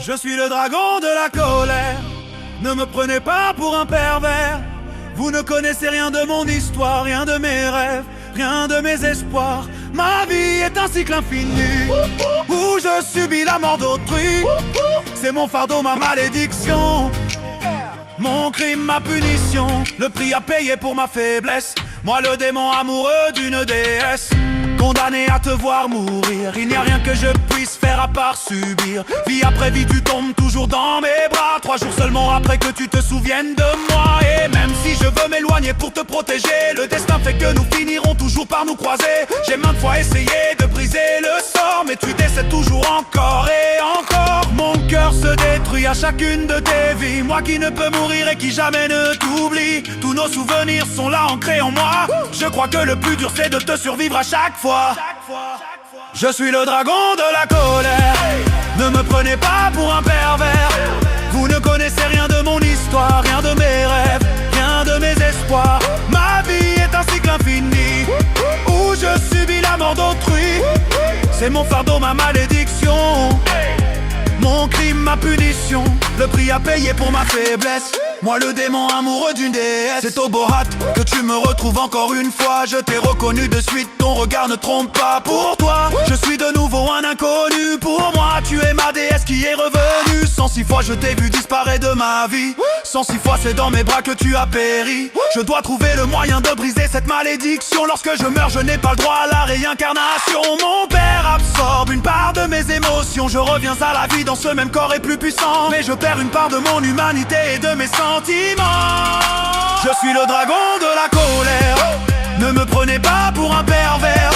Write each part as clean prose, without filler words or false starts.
Je suis le dragon de la colère. Ne me prenez pas pour un pervers. Vous ne connaissez rien de mon histoire, rien de mes rêves, rien de mes espoirs. Ma vie est un cycle infini où je subis la mort d'autrui. C'est mon fardeau, ma malédiction, mon crime, ma punition, le prix à payer pour ma faiblesse. Moi le démon amoureux d'une déesse, condamné à te voir mourir. Il n'y a rien que je puisse faire à part subir. Vie après vie tu tombes toujours dans mes bras. 3 jours seulement après que tu te souviennes de moi. Et même si je veux m'éloigner pour te protéger, le destin fait que nous finirons toujours par nous croiser. J'ai maintes fois essayé de briser le sort, mais tu décèdes toujours encore et encore. Mon cœur se détruit à chacune de tes vies. Moi qui ne peux mourir et qui jamais ne t'oublie. Tous nos souvenirs sont là ancrés en moi. Je crois que le plus dur c'est de te survivre à chaque fois. Je suis le dragon de la colère. Ne me prenez pas pour un pervers. Vous ne connaissez rien de mon histoire, rien de mes rêves, rien de mes espoirs. Ma vie est un cycle infini où je subis la mort d'autrui. C'est mon fardeau, ma malédiction, mon crime, ma punition, le prix à payer pour ma faiblesse. Moi le démon amoureux d'une déesse. C'est au Bohat que tu me retrouves encore une fois. Je t'ai reconnu de suite, ton regard ne trompe pas. Pour toi, je suis de nouveau un inconnu. Pour moi, tu es ma déesse qui est revenue. 106 fois je t'ai vu disparaître de ma vie. 106 fois c'est dans mes bras que tu as péri. Je dois trouver le moyen de briser cette malédiction. Lorsque je meurs, je n'ai pas le droit à la réincarnation. Mon père absorbe une part de mes émotions. Je reviens à la vie dans ce même corps et plus puissant. Mais je perds une part de mon humanité et de mes sentiments. Je suis le dragon de la colère. Ne me prenez pas pour un pervers.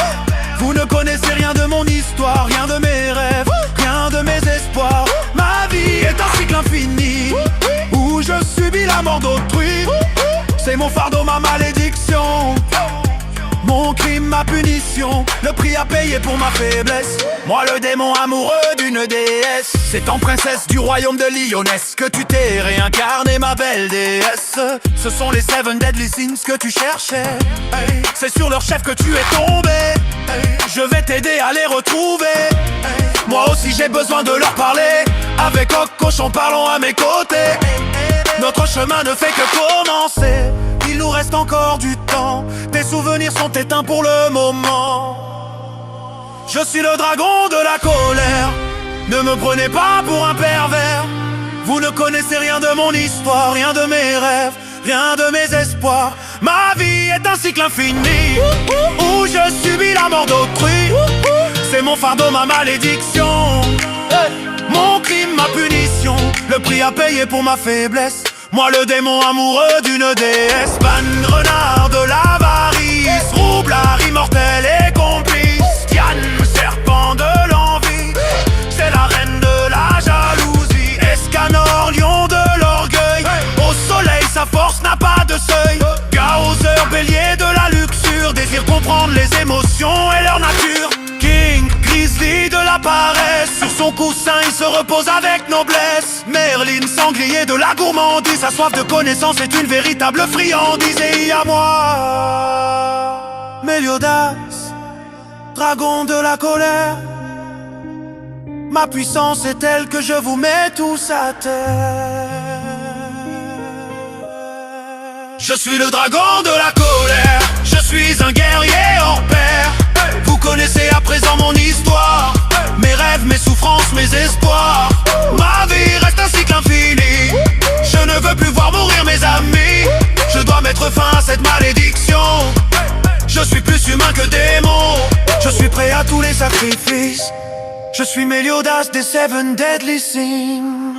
Vous ne connaissez rien de mon histoire, rien de mes rêves, rien de mes espoirs. Ma vie est un cycle infini où je subis la mort d'autrui. C'est mon fardeau, ma malédiction, mon crime, ma punition, le prix à payer pour ma faiblesse. Moi le démon amoureux d'une déesse. C'est en princesse du royaume de Lyonesse que tu t'es réincarnée, ma belle déesse. Ce sont les 7 deadly sins que tu cherchais. C'est sur leur chef que tu es tombé. Je vais t'aider à les retrouver. Moi aussi j'ai besoin de leur parler. Avec Cochon parlons à mes côtés. Notre chemin ne fait que commencer. Il nous reste encore du temps. Tes souvenirs sont éteints pour le moment. Je suis le dragon de la colère. Ne me prenez pas pour un pervers. Vous ne connaissez rien de mon histoire, rien de mes rêves, rien de mes espoirs. Ma vie est un cycle infini où je subis la mort d'autrui. C'est mon fardeau, ma malédiction, mon crime, ma punition, le prix à payer pour ma faiblesse. Moi le démon amoureux d'une déesse. Van renard de l'avarice, roublard immortel et complice. Diane, serpent de l'envie, c'est la reine de la jalousie. Escanor, lion de l'orgueil, au soleil sa force n'a pas de seuil. Gauseur, bélier de la luxure, désire comprendre les émotions et leur nature. King, grizzly de la paresse, sur son coussin il se repose avec noblesse. Merlin, sanglier de la gourmandise, sa soif de connaissance est une véritable friandise. Et il y a moi, Méliodas, dragon de la colère. Ma puissance est telle que je vous mets tous à terre. Je suis le dragon de la colère. Je suis un guerrier hors pair. Vous connaissez à présent mon histoire, mes rêves, mes souffrances, mes espoirs. Ma vie reste un cycle infini. Je ne veux plus voir mourir mes amis. Je dois mettre fin à cette malédiction. Je suis plus humain que démon. Je suis prêt à tous les sacrifices. Je suis Méliodas des 7 deadly sins.